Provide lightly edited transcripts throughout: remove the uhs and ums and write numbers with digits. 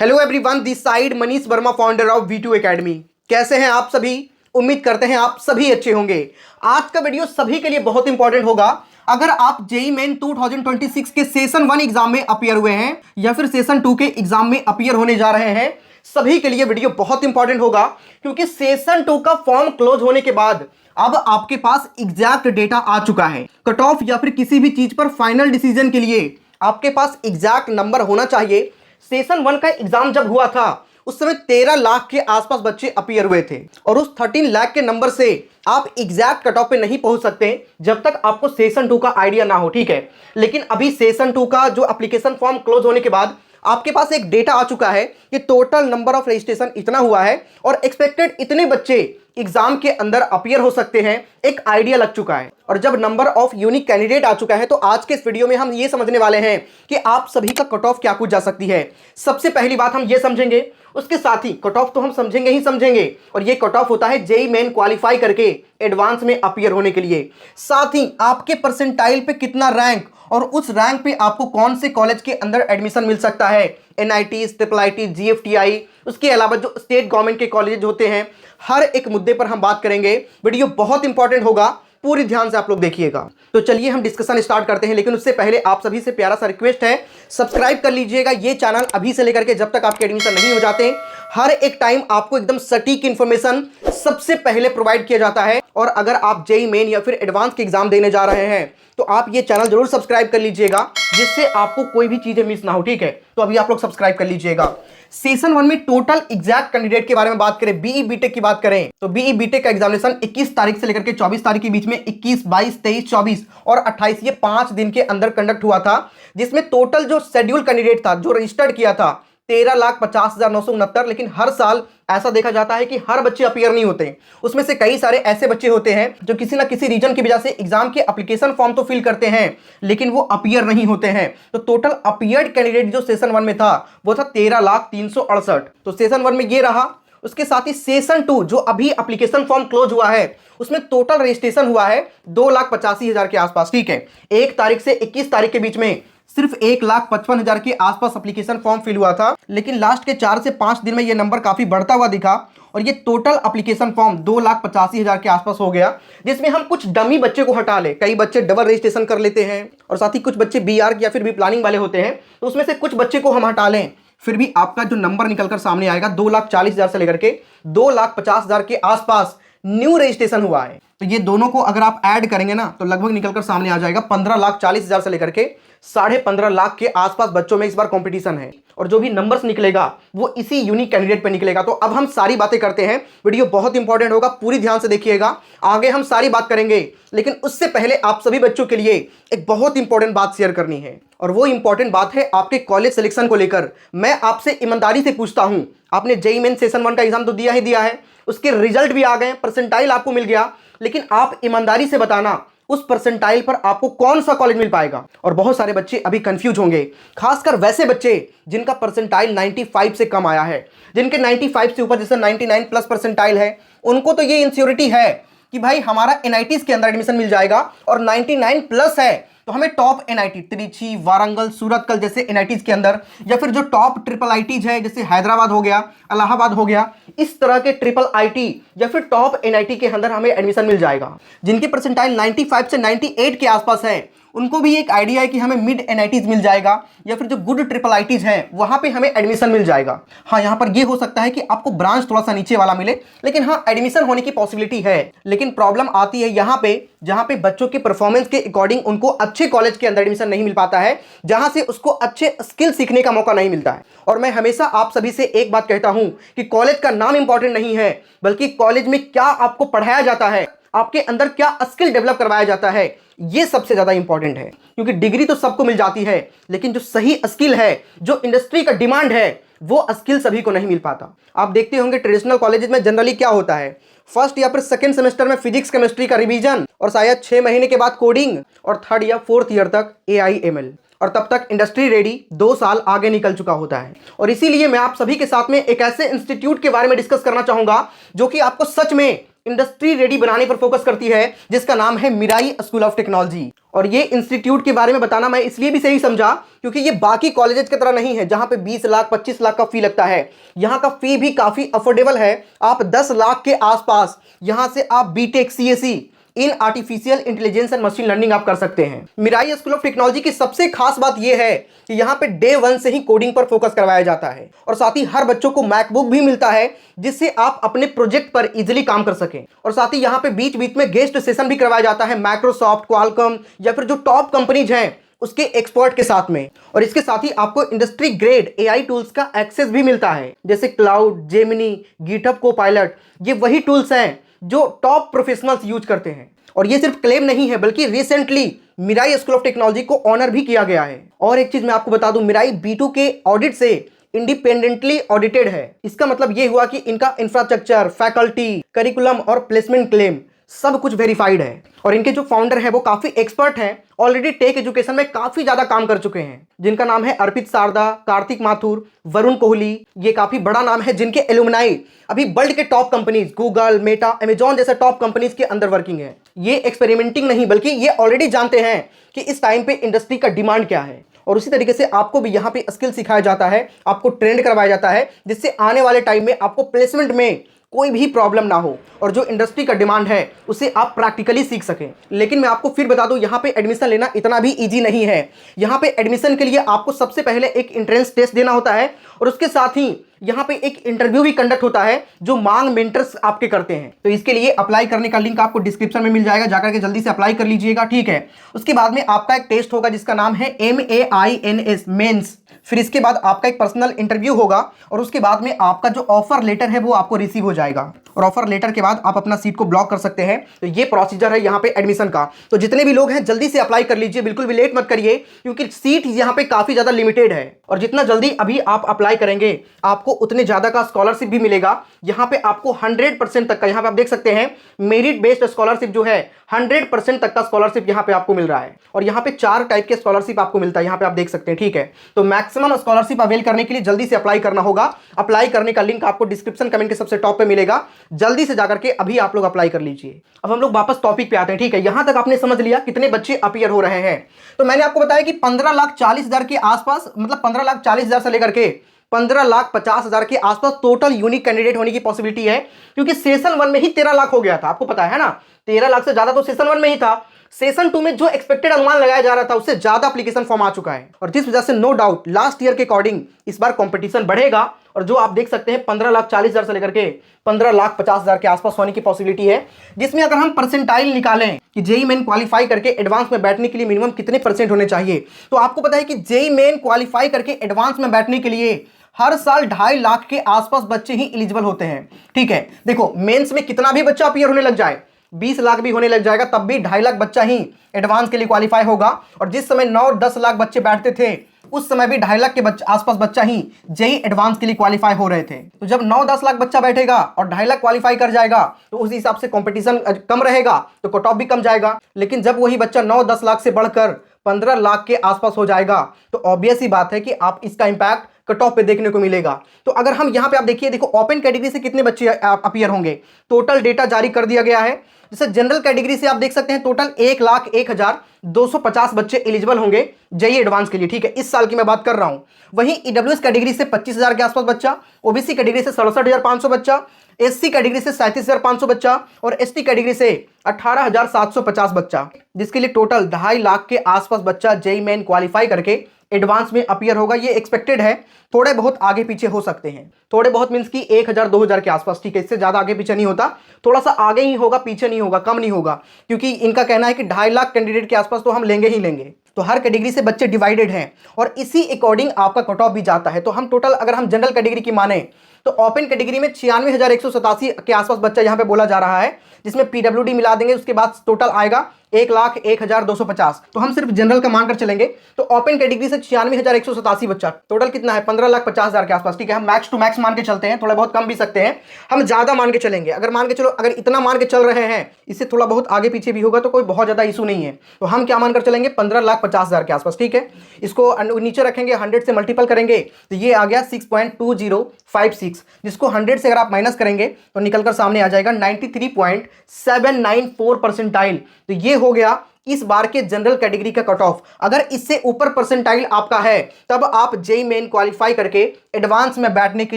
Hello everyone, this side Manish Verma, founder of V2 academy. कैसे हैं आप सभी? उम्मीद करते हैं आप सभी अच्छे होंगे। आज का वीडियो सभी के लिए बहुत इंपॉर्टेंट होगा। अगर आप जेईई मेन 2026 के सेशन 1 एग्जाम में अपीयर हुए हैं या फिर सेशन 2 के एग्जाम में अपीयर होने जा रहे हैं, सभी के लिए वीडियो बहुत इंपॉर्टेंट होगा, क्योंकि सेशन 2 का फॉर्म क्लोज होने के बाद अब आपके पास एग्जैक्ट डेटा आ चुका है। कट ऑफ या फिर किसी भी चीज पर फाइनल डिसीजन के लिए आपके पास एग्जैक्ट नंबर होना चाहिए। सेशन 1 का एग्जाम जब हुआ था उस समय 13 लाख के आसपास बच्चे अपीयर हुए थे, और उस 13 लाख के नंबर से आप एग्जैक्ट कट ऑफ पे नहीं पहुंच सकते जब तक आपको सेशन 2 का आइडिया ना हो, ठीक है। लेकिन अभी सेशन 2 का जो एप्लीकेशन फॉर्म क्लोज होने के बाद आपके पास एक डेटा आ चुका है कि टोटल नंबर ऑफ रजिस्ट्रेशन इतना हुआ है और एक्सपेक्टेड इतने बच्चे एग्जाम के अंदर अपीयर हो सकते हैं, एक आइडिया लग चुका है। और जब नंबर ऑफ यूनिक कैंडिडेट आ चुका है तो आज के इस वीडियो में हम ये समझने वाले हैं कि आप सभी का कट ऑफ क्या कुछ जा सकती है। सबसे पहली बात हम ये समझेंगे, उसके साथ ही कट ऑफ तो हम समझेंगे ही समझेंगे, और ये कट ऑफ होता है जेईई मेन क्वालिफाई करके एडवांस में अपीयर होने के लिए। साथ ही आपके परसेंटाइल पे कितना रैंक और उस रैंक पे आपको कौन से कॉलेज के अंदर एडमिशन मिल सकता है, NIT, IIIT, GFTI, उसके अलावा जो स्टेट गवर्नमेंट के कॉलेज होते हैं, हर एक मुद्दे पर हम बात करेंगे। वीडियो बहुत इंपॉर्टेंट होगा, पूरी ध्यान से आप लोग देखिएगा। तो चलिए हम डिस्कशन स्टार्ट करते हैं, लेकिन उससे पहले आप सभी से प्यारा सा रिक्वेस्ट है, सब्सक्राइब कर लीजिएगा ये चैनल अभी से लेकर के जब तक आपके एडमिशन नहीं हो जाते। हर एक टाइम आपको एकदम सटीक इंफॉर्मेशन सबसे पहले प्रोवाइड किया जाता है। और अगर आप जेईई मेन या फिर एडवांस के एग्जाम देने जा रहे हैं तो आप ये चैनल जरूर सब्सक्राइब कर लीजिएगा, जिससे आपको कोई भी चीजें मिस ना हो, ठीक है। तो अभी आप लोग सब्सक्राइब कर लीजिएगा। सेशन 1 में टोटल एग्जैक्ट कैंडिडेट के बारे में बात करें, बीई बीटेक की बात करें तो बीई बीटेक का एग्जामिनेशन 21 तारीख से लेकर के 24 तारीख के बीच में 21, 22, 23, 24 और 28 ये 5 दिन के अंदर कंडक्ट हुआ था, जिसमें टोटल जो शेड्यूल कैंडिडेट था जो रजिस्टर्ड किया था 13,50,969। लेकिन हर साल ऐसा देखा जाता है कि हर बच्चे अपीयर नहीं होते, उसमें से कई सारे ऐसे बच्चे होते हैं जो किसी ना किसी रीजन की वजह से एग्जाम के एप्लीकेशन फॉर्म तो फिल करते हैं लेकिन वो अपीयर नहीं होते हैं। तो टोटल अपीयर्ड कैंडिडेट जो सेशन 1 में था वो था 13,368। तो सेशन 1 में ये रहा। उसके साथ ही सेशन 2 जो अभी एप्लीकेशन फॉर्म क्लोज हुआ है उसमें टोटल रजिस्ट्रेशन हुआ है 2,85,000 के आसपास, ठीक है। 1 तारीख से 21 तारीख के बीच में सिर्फ 1,55,000 के आसपास एप्लीकेशन फॉर्म फिल हुआ था, लेकिन लास्ट के 4 से 5 दिन में ये नंबर काफी बढ़ता हुआ दिखा और ये टोटल एप्लीकेशन फॉर्म 2,85,000 के आसपास हो गया, जिसमें हम कुछ डमी बच्चे को हटा ले। कई बच्चे डबल रजिस्ट्रेशन कर लेते हैं और साथ ही कुछ बच्चे BR या फिर भी प्लानिंग वाले होते हैं, तो उसमें से कुछ बच्चे को हम हटा लें, फिर भी आपका जो नंबर निकलकर सामने आएगा 2,40,000 से लेकर के 2,50,000 के आसपास न्यू रजिस्ट्रेशन हुआ है। तो ये दोनों को अगर आप ऐड करेंगे ना तो लगभग निकलकर सामने आ जाएगा 15,40,000 से लेकर के 15.5 लाख के आसपास बच्चों में इस बार कंपटीशन है, और जो भी नंबर्स निकलेगा वो इसी यूनिक कैंडिडेट पे निकलेगा। तो अब हम सारी बातें करते हैं, वीडियो बहुत इंपॉर्टेंट होगा, पूरी ध्यान से देखिएगा, आगे हम सारी बात करेंगे। लेकिन उससे पहले आप सभी बच्चों के लिए एक बहुत इंपॉर्टेंट बात शेयर करनी है, और वो इंपॉर्टेंट बात है आपके कॉलेज सिलेक्शन को लेकर। मैं आपसे ईमानदारी से पूछता हूं, आपने जेईई मेन सेशन 1 का एग्जाम तो दिया ही दिया है, उसके रिजल्ट भी आ गए, परसेंटाइल आपको मिल गया, लेकिन आप ईमानदारी से बताना उस परसेंटाइल पर आपको कौन सा कॉलेज मिल पाएगा। और बहुत सारे बच्चे अभी कंफ्यूज होंगे, खासकर वैसे बच्चे जिनका परसेंटाइल 95 से कम आया है, जिनके 95 से ऊपर जैसे 99 प्लस परसेंटाइल है, उनको तो ये इंश्योरिटी है कि भाई हमारा NITs के अंदर एडमिशन मिल जाएगा, और 99 प्लस है तो हमें टॉप NIT त्रिची, वारंगल, सूरतकल जैसे NITs के अंदर, या फिर जो टॉप IIITs है जैसे हैदराबाद हो गया, इलाहाबाद हो गया, इस तरह के IIIT या फिर टॉप NIT के अंदर हमें एडमिशन मिल जाएगा। जिनकी परसेंटाइल 95 से 98 के आसपास है उनको भी एक आइडिया है कि हमें मिड NITs मिल जाएगा, या फिर जो गुड IIITs हैं वहां पे हमें एडमिशन मिल जाएगा। हाँ, यहाँ पर ये हो सकता है कि आपको ब्रांच थोड़ा सा नीचे वाला मिले, लेकिन हाँ एडमिशन होने की पॉसिबिलिटी है। लेकिन प्रॉब्लम आती है यहाँ पे जहाँ पे बच्चों के परफॉर्मेंस के अकॉर्डिंग उनको अच्छे कॉलेज के अंदर एडमिशन नहीं मिल पाता है, जहां से उसको अच्छे स्किल सीखने का मौका नहीं मिलता है। और मैं हमेशा आप सभी से एक बात कहता हूं कि कॉलेज का नाम इंपॉर्टेंट नहीं है, बल्कि कॉलेज में क्या आपको पढ़ाया जाता है, आपके अंदर क्या स्किल डेवलप करवाया जाता है, ये सबसे ज्यादा इंपॉर्टेंट है। क्योंकि डिग्री तो सबको मिल जाती है, लेकिन जो सही स्किल है, जो इंडस्ट्री का डिमांड है, वो स्किल सभी को नहीं मिल पाता। आप देखते होंगे ट्रेडिशनल कॉलेजेस में जनरली क्या होता है, फर्स्ट या फिर सेकंड सेमेस्टर में फिजिक्स केमिस्ट्री का रिवीजन, और शायद 6 महीने के बाद कोडिंग, और 3rd या 4th ईयर तक AI/ML, और तब तक इंडस्ट्री रेडी 2 साल आगे निकल चुका होता है। और इसीलिए मैं आप सभी के साथ में एक ऐसे इंस्टीट्यूट के बारे में डिस्कस करना चाहूंगा जो कि आपको सच में इंडस्ट्री रेडी बनाने पर फोकस करती है, जिसका नाम है मिराई स्कूल ऑफ टेक्नोलॉजी। और ये इंस्टीट्यूट के बारे में बताना मैं इसलिए भी सही समझा क्योंकि ये बाकी कॉलेजेस की तरह नहीं है जहां पे 20 लाख 25 लाख का फी लगता है। यहां का फी भी काफी अफोर्डेबल है। आप 10 लाख के आसपास यहां से आप B Tech CSC in artificial intelligence and machine learning आप कर सकते हैं। मिराई स्कूल ऑफ टेक्नोलॉजी की सबसे खास बात यह है कि यहाँ पे डे 1 से ही कोडिंग पर फोकस करवाया जाता है और साथ ही हर बच्चों को मैकबुक भी मिलता है जिससे आप अपने प्रोजेक्ट पर इजीली काम कर सकें। और साथ ही यहाँ पे बीच बीच में गेस्ट सेशन भी करवाया जाता है माइक्रोसॉफ्ट, क्वालकॉम या फिर जो टॉप कंपनीज हैं उसके एक्सपर्ट के साथ में। और इसके साथ ही आपको इंडस्ट्री ग्रेड एआई टूल्स का एक्सेस भी मिलता है, जैसे क्लाउड, जेमिनी, गिटहब कोपायलट। ये वही टूल्स हैं जो टॉप प्रोफेशनल्स यूज करते हैं। और ये सिर्फ क्लेम नहीं है बल्कि recently Mirai school of technology को ऑनर भी किया गया है। और एक चीज मैं आपको बता दूं, मिराई B2 के ऑडिट से इंडिपेंडेंटली ऑडिटेड है। इसका मतलब ये हुआ कि इनका इंफ्रास्ट्रक्चर, फैकल्टी, करिकुलम और प्लेसमेंट क्लेम सब कुछ वेरीफाइड है। और इनके जो फाउंडर है वो काफी एक्सपर्ट हैं, ऑलरेडी टेक एजुकेशन में काफी ज्यादा काम कर चुके हैं, जिनका नाम है अर्पित सारदा, कार्तिक माथुर, वरुण कोहली। ये काफी बड़ा नाम है जिनके एलुमनाई अभी वर्ल्ड के top companies Google, Meta, Amazon जैसे टॉप कंपनीज के अंदर वर्किंग है। ये एक्सपेरिमेंटिंग नहीं बल्कि ये ऑलरेडी जानते हैं कि इस टाइम पे इंडस्ट्री का डिमांड क्या है। और उसी तरीके से आपको भी यहाँ पे स्किल सिखाया जाता है, आपको ट्रेंड करवाया जाता है, जिससे आने वाले टाइम में आपको प्लेसमेंट में कोई भी प्रॉब्लम ना हो और जो इंडस्ट्री का डिमांड है उसे आप प्रैक्टिकली सीख सकें। लेकिन मैं आपको फिर बता दूं, यहाँ पे एडमिशन लेना इतना भी इजी नहीं है। यहाँ पे एडमिशन के लिए आपको सबसे पहले एक एंट्रेंस टेस्ट देना होता है और उसके साथ ही यहाँ पे एक इंटरव्यू भी कंडक्ट होता है जो मांग मेंटर्स आपके करते हैं। तो इसके लिए अप्लाई करने का लिंक आपको डिस्क्रिप्शन में मिल जाएगा, जाकर के जल्दी से अप्लाई कर लीजिएगा, ठीक है। उसके बाद में आपका एक टेस्ट होगा जिसका नाम है MAINS मेंस। फिर इसके बाद आपका एक पर्सनल इंटरव्यू होगा और उसके बाद में आपका जो ऑफर लेटर है वो आपको रिसीव हो जाएगा। और ऑफर लेटर के बाद आप अपना सीट को ब्लॉक कर सकते हैं। तो ये प्रोसीजर है यहाँ पे एडमिशन का। तो जितने भी लोग हैं जल्दी से अप्लाई कर लीजिए, बिल्कुल भी लेट मत करिए क्योंकि सीट यहाँ पे काफी ज्यादा लिमिटेड है। और जितना जल्दी अभी आप अप्लाई करेंगे आपको उतने ज्यादा का स्कॉलरशिप भी मिलेगा। यहाँ पे आपको 100% तक का, यहाँ पे आप देख सकते हैं मेरिट बेस्ड स्कॉलरशिप जो है 100% तक का स्कॉलरशिप यहाँ पे आपको मिल रहा है। और यहाँ पे 4 टाइप के स्कॉलरशिप आपको मिलता है, यहाँ पे आप देख सकते हैं, ठीक है। तो मैक्सिमम स्कॉलरशिप अवेल करने के लिए जल्दी से अप्लाई करना होगा। अप्लाई करने का लिंक आपको डिस्क्रिप्शन कमेंट के सबसे टॉप पे मिलेगा, जल्दी से जाकर के अभी आप लोग अप्लाई कर लीजिए। अब हम लोग वापस टॉपिक पे आते हैं, ठीक है। यहां तक आपने समझ लिया कितने बच्चे अपीयर हो रहे हैं। तो मैंने आपको बताया कि 15,40,000 के आसपास, मतलब 15,40,000 से लेकर के 15,50,000 के आसपास टोटल यूनिक कैंडिडेट होने की पॉसिबिलिटी है, क्योंकि सेशन 1 में ही 13 लाख हो गया था, आपको पता है ना। 13 लाख से ज्यादा तो सेशन 1 में ही था। सेशन 2 में जो एक्सपेक्टेड अनुमान लगाया जा रहा था उससे ज्यादा एप्लीकेशन फॉर्म आ चुका है। और जिस वजह से नो डाउट लास्ट ईयर के अकॉर्डिंग इस बार कंपटीशन बढ़ेगा। और जो आप देख सकते हैं 15,40,000 से लेकर के 15,50,000 के आसपास होने की पॉसिबिलिटी है, जिसमें अगर हम परसेंटाइल निकालें कि जेई मेन क्वालिफाई करके एडवांस में बैठने के लिए मिनिमम कितने परसेंट होने चाहिए, तो आपको पता है कि जेई मेन क्वालिफाई करके एडवांस में बैठने के लिए हर साल 2.5 लाख के आसपास बच्चे ही एलिजिबल होते हैं, ठीक है। देखो मेंस में कितना भी बच्चा अपीयर होने लग जाए, 20 लाख भी होने लग जाएगा, तब भी 2.5 लाख बच्चा ही एडवांस के लिए क्वालिफाई होगा। और जिस समय 9-10 लाख बच्चे बैठते थे उस समय भी 2.5 लाख के आसपास बच्चा ही जेई एडवांस के लिए क्वालिफाई हो रहे थे। तो जब 9-10 लाख बच्चा बैठेगा और 2.5 लाख क्वालिफाई कर जाएगा तो उस हिसाब से कंपटीशन कम रहेगा, तो कट ऑफ भी कम जाएगा। लेकिन जब वही बच्चा 9-10 लाख से बढ़कर 15 लाख के आसपास हो जाएगा तो ऑब्वियस ही बात है कि आप इसका इंपैक्ट कट ऑफ पे देखने को मिलेगा। तो अगर हम यहां पे आप देखिए, देखो ओपन कैटेगरी से कितने बच्चे अपीयर होंगे, टोटल डेटा जारी कर दिया गया है। जैसे जनरल कैटेगरी से आप देख सकते हैं टोटल 1,01,250 बच्चे एलिजिबल होंगे जेईई एडवांस के लिए, ठीक है। इस साल की मैं बात कर रहा हूं। वहीं ईडब्ल्यूएस कैटेगरी से 25,000 के आसपास बच्चा, ओबीसी कैटेगरी से 67,500 बच्चा, एससी कैटेगरी से 37,500 बच्चा और एसटी कैटेगरी से 18,750 बच्चा, जिसके लिए टोटल 2.5 लाख के आसपास बच्चा जेईई मेन क्वालिफाई करके एडवांस में अपीयर होगा। ये एक्सपेक्टेड है, थोड़े बहुत आगे पीछे हो सकते हैं। थोड़े बहुत मींस की 1,000-2,000 के आसपास, ठीक है। इससे ज्यादा आगे पीछे नहीं होता, थोड़ा सा आगे ही होगा, पीछे नहीं होगा, कम नहीं होगा, क्योंकि इनका कहना है कि 2.5 लाख कैंडिडेट के आसपास तो हम लेंगे ही लेंगे। तो हर कैटेगरी से बच्चे डिवाइडेड हैं और इसी अकॉर्डिंग आपका कट ऑफ भी जाता है। तो हम टोटल अगर हम जनरल कैटेगरी की माने तो ओपन कैटेगरी में 96,187 के आसपास बच्चा यहां पे बोला जा रहा है, जिसमें पीडब्ल्यूडी मिला देंगे उसके बाद टोटल आएगा 1,01,250। तो हम सिर्फ जनरल का मानकर चलेंगे तो ओपन कैटेगरी से 96,187 बच्चा, टोटल कितना है 15,50,000 के आसपास, ठीक है। हम मैक्स टू मैक्स मान के चलते हैं, थोड़ा बहुत कम भी सकते हैं, हम ज्यादा मान के चलेंगे। अगर मान के चलो, अगर इतना मान के चल रहे हैं, इससे थोड़ा बहुत आगे पीछे भी होगा तो कोई बहुत ज्यादा इशू नहीं है। तो हम क्या मानकर चलेंगे 15,50,000 के आसपास, ठीक है। इसको नीचे रखेंगे, 100 से मल्टीपल करेंगे तो ये आ गया 6.2056, स्टैटिस्टिक्स, जिसको 100 से अगर आप माइनस करेंगे तो निकलकर सामने आ जाएगा 93.794 परसेंटाइल। तो ये हो गया इस बार के जनरल कैटेगरी का कट ऑफ। अगर इससे ऊपर परसेंटाइल आपका है तब आप जेई मेन क्वालिफाई करके एडवांस में बैठने के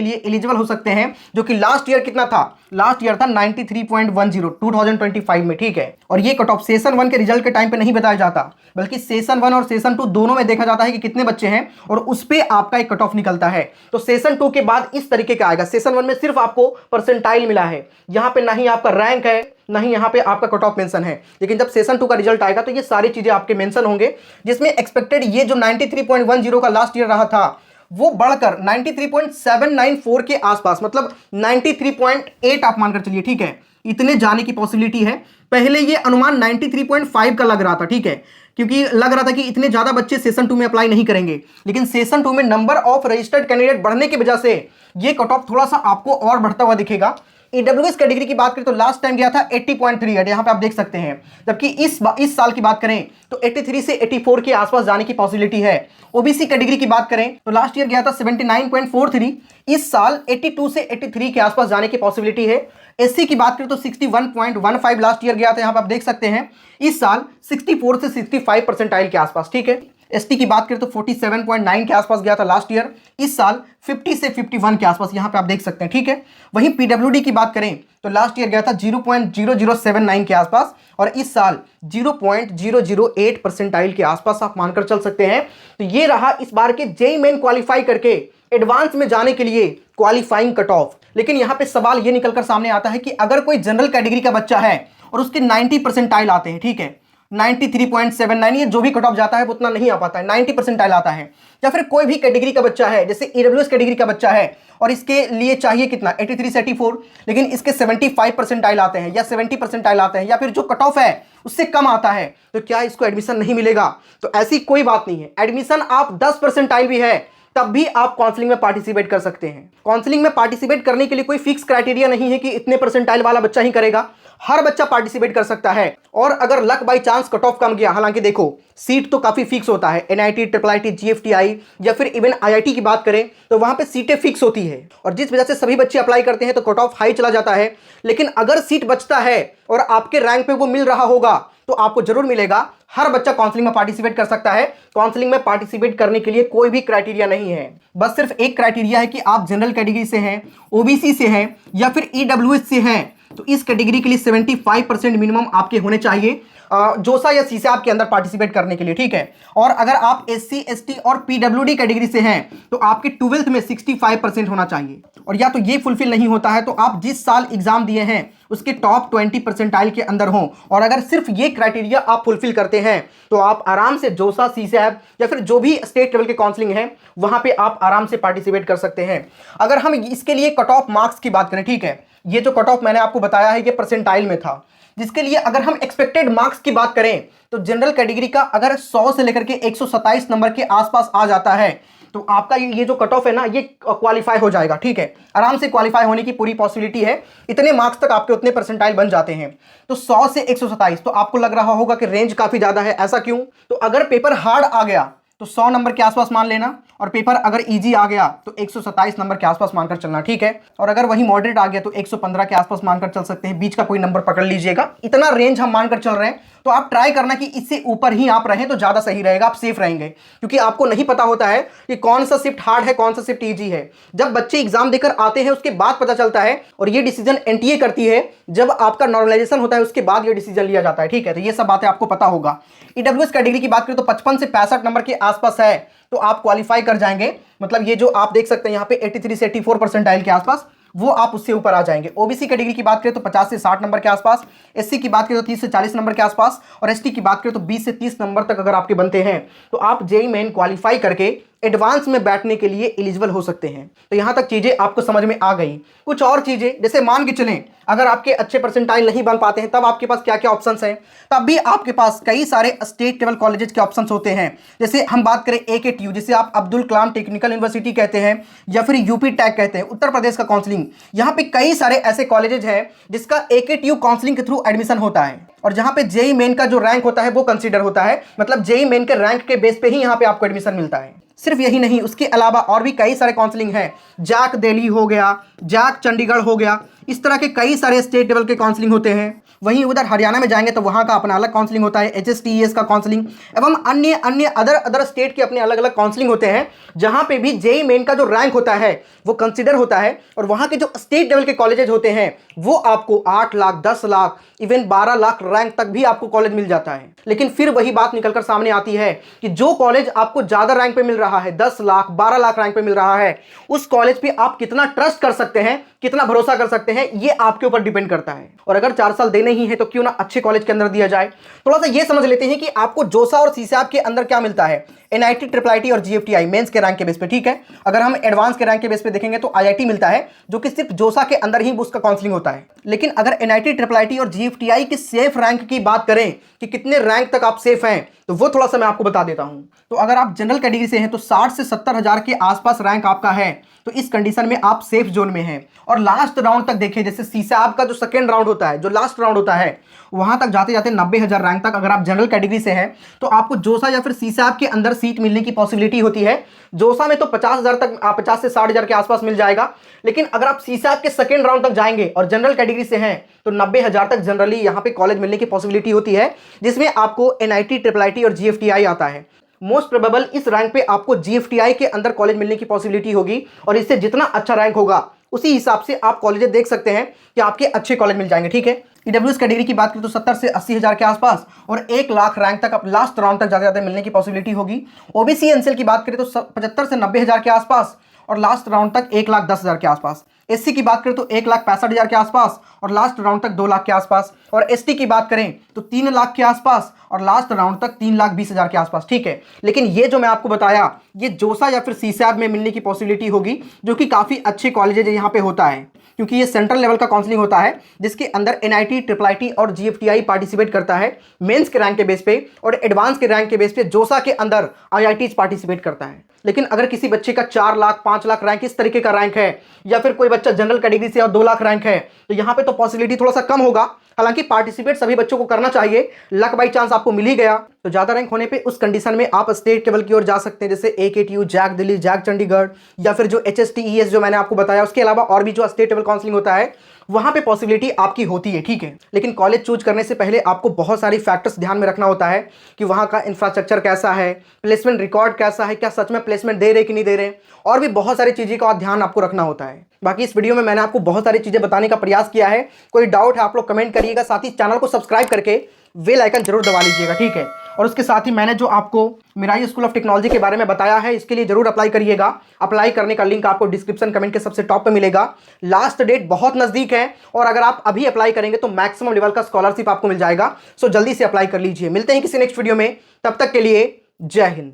लिए एलिजिबल हो सकते हैं, जो कि लास्ट ईयर कितना था? लास्ट ईयर था 93.10 2025 में, ठीक है। और ये कट ऑफ सेशन 1 के रिजल्ट के टाइम पे नहीं बताया जाता, बल्कि सेशन 1 और सेशन 2 दोनों में देखा जाता है कि कितने बच्चे हैं और उस पर आपका एक कट ऑफ निकलता है। तो सेशन 2 के बाद इस तरीके का आएगा। सेशन 1 में सिर्फ आपको परसेंटाइल मिला है, यहां पे ना ही आपका रैंक है ना ही यहां पे आपका कट ऑफ मेंशन है, लेकिन जब सेशन 2 का रिजल्ट आएगा तो ये सारी चीजें आपके मेंशन होंगे, जिसमें एक्सपेक्टेड ये जो 93.10 का लास्ट ईयर रहा था वो बढ़कर 93.794 के आसपास, मतलब 93.8 आप मानकर चलिए, ठीक है, इतने जाने की पॉसिबिलिटी है। पहले ये अनुमान 93.5 का लग रहा था, ठीक है, क्योंकि लग रहा था कि इतने ज्यादा बच्चे सेशन 2 में अप्लाई नहीं करेंगे, लेकिन सेशन 2 में नंबर ऑफ रजिस्टर्ड कैंडिडेट बढ़ने की वजह से ये कट ऑफ थोड़ा सा आपको और बढ़ता हुआ दिखेगा। ईडब्ल्यूएस कैटेगरी की बात करें तो लास्ट टाइम गया था 80.38, यहां पे आप देख सकते हैं, जबकि इस साल की बात करें तो 83 से 84 के आसपास जाने की पॉसिबिलिटी है। ओबीसी कैटेगरी की बात करें तो लास्ट ईयर गया था 79.43, इस साल 82 से 83 के आसपास जाने की पॉसिबिलिटी है। एससी की बात करें तो 61.15 लास्ट ईयर गया था, यहां पे आप देख सकते हैं, इस साल 64 से 65 परसेंटाइल के आसपास, ठीक है। एसटी की बात करें तो 47.9 के आसपास गया था लास्ट ईयर, इस साल 50 से 51 के आसपास, यहां पे आप देख सकते हैं, ठीक है। वहीं पीडब्ल्यूडी की बात करें तो लास्ट ईयर गया था 0.0079 के आसपास और इस साल 0.008 परसेंटाइल के आसपास आप मानकर चल सकते हैं। तो ये रहा इस बार के जेईई मेन क्वालिफाई करके एडवांस में जाने के लिए क्वालिफाइंग कट ऑफ। लेकिन यहां पे सवाल ये निकलकर सामने आता है कि अगर कोई जनरल कैटेगरी का बच्चा है और उसके 90 परसेंटाइल आते हैं, ठीक है, 93.79, ये जो भी कट ऑफ जाता है वो उतना नहीं आ पाता है, 90 परसेंटाइल आता है, या फिर कोई भी कैटेगरी का बच्चा है, जैसे ईडब्ल्यूएस कैटेगरी का बच्चा है और इसके लिए चाहिए कितना 83 से 84, लेकिन इसके 75 परसेंटाइल आते हैं या 70 परसेंटाइल आते हैं या फिर जो कट ऑफ है उससे कम आता है, तो क्या इसको एडमिशन नहीं मिलेगा? तो ऐसी कोई बात नहीं है, एडमिशन आप 10 परसेंटाइल भी है तब भी आप काउंसलिंग में पार्टिसिपेट कर सकते हैं। काउंसलिंग में पार्टिसिपेट करने के लिए कोई फिक्स क्राइटेरिया नहीं है कि इतने परसेंटाइल वाला बच्चा ही करेगा, हर बच्चा पार्टिसिपेट कर सकता है। और अगर luck by chance cut off कम गया, हालांकि देखो सीट तो काफी फिक्स होता है, एनआईटी, ट्रिपल आईटी, जीएफटीआई या फिर इवन आईआईटी की बात करें तो वहां पे सीटें फिक्स होती है और जिस वजह से सभी बच्चे अप्लाई करते हैं तो कट ऑफ हाई चला जाता है। लेकिन अगर सीट बचता है और आपके रैंक पे वो मिल रहा होगा तो आपको जरूर मिलेगा। हर बच्चा काउंसलिंग में पार्टिसिपेट कर सकता है। काउंसलिंग में पार्टिसिपेट करने के लिए कोई भी क्राइटेरिया नहीं है, बस सिर्फ एक क्राइटेरिया है कि आप जनरल कैटेगरी से हैं, ओबीसी से हैं या फिर ईडब्ल्यूएस से हैं, तो इस कैटेगरी के लिए 75% मिनिमम आपके होने चाहिए जोसा या सीसा आपके अंदर पार्टिसिपेट करने के लिए, ठीक है। और अगर आप एससी, एसटी और पीडब्ल्यूडी कैटेगरी से हैं तो आपके 12th में 65% होना चाहिए, और या तो ये फुलफिल नहीं होता है तो आप जिस साल एग्जाम दिए हैं उसके टॉप 20 परसेंटाइल के अंदर हों, और अगर सिर्फ ये क्राइटेरिया आप फुलफिल करते हैं तो आप आराम से जोसा, सीसैप या फिर जो भी स्टेट लेवल के काउंसलिंग है वहां पे आप आराम से पार्टिसिपेट कर सकते हैं। अगर हम इसके लिए कट ऑफ मार्क्स की बात करें, ठीक है, ये जो कट ऑफ मैंने आपको बताया है ये परसेंटाइल में था, जिसके लिए अगर हम एक्सपेक्टेड मार्क्स की बात करें तो जनरल कैटेगरी का अगर 100 से लेकर के 127 नंबर के आसपास आ जाता है तो आपका ये जो कट ऑफ है ना ये क्वालिफाई हो जाएगा, ठीक है, आराम से क्वालिफाई होने की पूरी पॉसिबिलिटी है। इतने मार्क्स तक आपके उतने परसेंटाइल बन जाते हैं। तो 100 से 127 तो आपको लग रहा होगा कि रेंज काफी ज्यादा है, ऐसा क्यों? तो अगर पेपर हार्ड आ गया तो 100 नंबर के आसपास मान लेना, और पेपर अगर इजी आ गया तो 127 नंबर के आसपास मानकर चलना, ठीक है। और अगर वही मॉडरेट आ गया तो 115 के आसपास मानकर चल सकते हैं, बीच का कोई नंबर पकड़ लीजिएगा। इतना रेंज हम मानकर चल रहे हैं तो आप ट्राई करना कि इससे ऊपर ही आप रहें तो ज्यादा सही रहेगा, आप सेफ रहेंगे, क्योंकि आपको नहीं पता होता है कि कौन सा शिफ्ट हार्ड है, कौन सा शिफ्ट इजी है। जब बच्चे एग्जाम देकर आते हैं उसके बाद पता चलता है, और ये डिसीजन एनटीए करती है जब आपका नॉर्मलाइजेशन होता है उसके बाद ये डिसीजन लिया जाता है, ठीक है। तो ये सब बातें आपको पता होगा। ईडब्ल्यूएस कैटेगरी की बात करें तो 55 से 65 नंबर के आसपास है तो आप क्वालिफाई कर जाएंगे, मतलब ये जो आप देख सकते हैं यहाँ पे 83 से 84 परसेंटाइल के आसपास, वो आप उससे ऊपर आ जाएंगे। ओबीसी कैटेगरी की बात करें तो 50 से 60 नंबर के आसपास, एससी की बात करें तो 30 से 40 नंबर के आसपास, और एसटी की बात करें तो 20 से 30 नंबर तक अगर आपके बनते हैं तो आप जेईई मेन क्वालिफाई करके एडवांस में बैठने के लिए एलिजिबल हो सकते हैं। तो यहां तक चीजें आपको समझ में आ गई। कुछ और चीजें, जैसे मान के चलें अगर आपके अच्छे परसेंटाइल नहीं बन पाते हैं तब आपके पास क्या क्या ऑप्शंस हैं, तब भी आपके पास कई सारे स्टेट लेवल कॉलेजेस के ऑप्शंस होते हैं। जैसे हम बात करें AKTU, जिसे आप अब्दुल कलाम टेक्निकल यूनिवर्सिटी कहते हैं या फिर यूपी टैक कहते हैं, उत्तर प्रदेश का काउंसलिंग, यहाँ पे कई सारे ऐसे कॉलेजेस हैं जिसका AKTU काउंसलिंग के थ्रू एडमिशन होता है, और जहां पे जेईई मेन का जो रैंक होता है वो कंसीडर होता है, मतलब जेईई मेन के रैंक के बेस पे ही यहाँ पे आपको एडमिशन मिलता है। सिर्फ यही नहीं, उसके अलावा और भी कई सारे काउंसलिंग है। जैक दिल्ली हो गया, जैक चंडीगढ़ हो गया, इस तरह के कई सारे स्टेट लेवल के काउंसलिंग होते हैं। वहीं उधर हरियाणा में जाएंगे तो वहाँ का अपना अलग काउंसलिंग होता है, HSTES का काउंसलिंग, एवं अन्य अन्य अदर स्टेट के अपने अलग अलग काउंसलिंग होते हैं, जहाँ पे भी जेईई मेन का जो रैंक होता है वो कंसिडर होता है। और वहाँ के जो स्टेट लेवल के कॉलेजेस होते हैं वो आपको 8 लाख, 10 लाख, इवन 12 लाख रैंक तक भी आपको कॉलेज मिल जाता है। लेकिन फिर वही बात निकलकर सामने आती है कि जो कॉलेज आपको ज्यादा रैंक पे मिल रहा है, 10 लाख, 12 लाख रैंक पे मिल रहा है, उस कॉलेज पे आप कितना ट्रस्ट कर सकते हैं, कितना भरोसा कर सकते हैं, ये आपके ऊपर डिपेंड करता है। और अगर 4 साल देने ही है तो क्यों ना अच्छे कॉलेज के अंदर दिया जाए। थोड़ा सा ये समझ लेते हैं कि आपको जोसा और सीसैप के अंदर क्या मिलता है, NIT, IIIT और GFTI मेंस के रैंक के बेस पे, ठीक है। अगर हम एडवांस के रैंक के बेस पे देखेंगे तो IIT मिलता है, जो कि सिर्फ जोसा के अंदर ही उसका काउंसलिंग होता है। लेकिन अगर NIT, IIIT और GFTI की सेफ रैंक की बात करें कि कितने रैंक तक आप सेफ हैं, तो वो थोड़ा सा मैं आपको बता देता हूं। तो अगर आप जनरल कैटेगरी से हैं तो 60 से 70 हजार के आसपास रैंक आपका है, तो इस कंडीशन में आप सेफ जोन में हैं। और लास्ट राउंड तक देखिए, जैसे सीसैप का जो सेकंड राउंड होता है, जो लास्ट राउंड होता है, वहां तक जाते जाते 90,000 रैंक तक अगर आप जनरल कैटेगरी से हैं तो आपको जोसा या फिर सीसैप के अंदर सीट मिलने की पॉसिबिलिटी होती है। जोसा में तो 50,000 तक, 50 से 60,000 के आसपास मिल जाएगा। लेकिन अगर आप सीसैप के सेकंड राउंड तक जाएंगे और जनरल कैटेगरी से हैं तो 90,000 तक जनरली यहां पे कॉलेज मिलने की पॉसिबिलिटी होती है, जिसमें आपको NIT, IIIT और GFTI आता है। मोस्ट प्रोबेबल इस रैंक पे आपको GFTI के अंदर कॉलेज मिलने की पॉसिबिलिटी होगी, और इससे जितना अच्छा रैंक होगा उसी हिसाब से आप कॉलेजेस देख सकते हैं कि आपके अच्छे कॉलेज मिल जाएंगे, ठीक है। EWS कैटेगरी की बात करें तो 70 से 80 हजार के आसपास और 1 लाख रैंक तक लास्ट राउंड तक ज्यादा मिलने की पॉसिबिलिटी होगी। OBC NCL की बात करें तो 75 से 90 हजार के आसपास और लास्ट राउंड तक 1,10,000 के आसपास। SC की बात करें तो 1,65,000 के आसपास और लास्ट राउंड तक 2 लाख के आसपास। और ST की बात करें तो 3 लाख के आसपास और लास्ट राउंड तक 3,20,000 के आसपास, ठीक है। लेकिन ये जो मैं आपको बताया, ये जोसा या फिर सीसैप में मिलने की पॉसिबिलिटी होगी, जो कि काफी अच्छे कॉलेजेज यहाँ पे होता है, क्योंकि ये सेंट्रल लेवल का काउंसलिंग होता है, जिसके अंदर NIT, IIIT और GFTI पार्टिसिपेट करता है मेंस के रैंक के बेस पे, और एडवांस के रैंक के बेस पे जोसा के अंदर IIT पार्टिसिपेट करता है। लेकिन अगर किसी बच्चे का 4 लाख, 5 लाख रैंक इस तरीके का रैंक है, या फिर कोई बच्चा जनरल कैटेगरी से और 2 लाख रैंक है, तो यहाँ पे तो पॉसिबिलिटी थोड़ा सा कम होगा। हालांकि पार्टिसिपेट सभी बच्चों को करना चाहिए, लक बाई चांस आपको मिल ही गया तो ज्यादा रैंक होने पे उस कंडीशन में आप स्टेट लेवल की ओर जा सकते हैं, जैसे AKTU, JAC Delhi, JAC Chandigarh, या फिर जो HSTES जो मैंने आपको बताया। उसके अलावा और भी जो स्टेट लेवल काउंसलिंग होता है, वहां पे पॉसिबिलिटी आपकी होती है, ठीक है। लेकिन कॉलेज चूज करने से पहले आपको बहुत सारी फैक्टर्स ध्यान में रखना होता है कि वहां का इंफ्रास्ट्रक्चर कैसा है, प्लेसमेंट रिकॉर्ड कैसा है, क्या सच में प्लेसमेंट दे रहे कि नहीं दे रहे, और भी बहुत सारी चीज़ें का ध्यान आपको रखना होता है। बाकी इस वीडियो में मैंने आपको बहुत सारी चीज़ें बताने का प्रयास किया है। कोई डाउट है आप लोग कमेंट करिएगा, साथ ही चैनल को सब्सक्राइब करके बेल आइकन जरूर दबा लीजिएगा, ठीक है। और उसके साथ ही मैंने जो आपको मिराई स्कूल ऑफ टेक्नोलॉजी के बारे में बताया है, इसके लिए जरूर अप्लाई करिएगा। अप्लाई करने का लिंक आपको डिस्क्रिप्शन कमेंट के सबसे टॉप पे मिलेगा। लास्ट डेट बहुत नजदीक है, और अगर आप अभी अप्लाई करेंगे तो मैक्सिमम लेवल का स्कॉलरशिप आपको मिल जाएगा। सो जल्दी से अप्लाई कर लीजिए। मिलते हैं किसी नेक्स्ट वीडियो में, तब तक के लिए जय हिंद।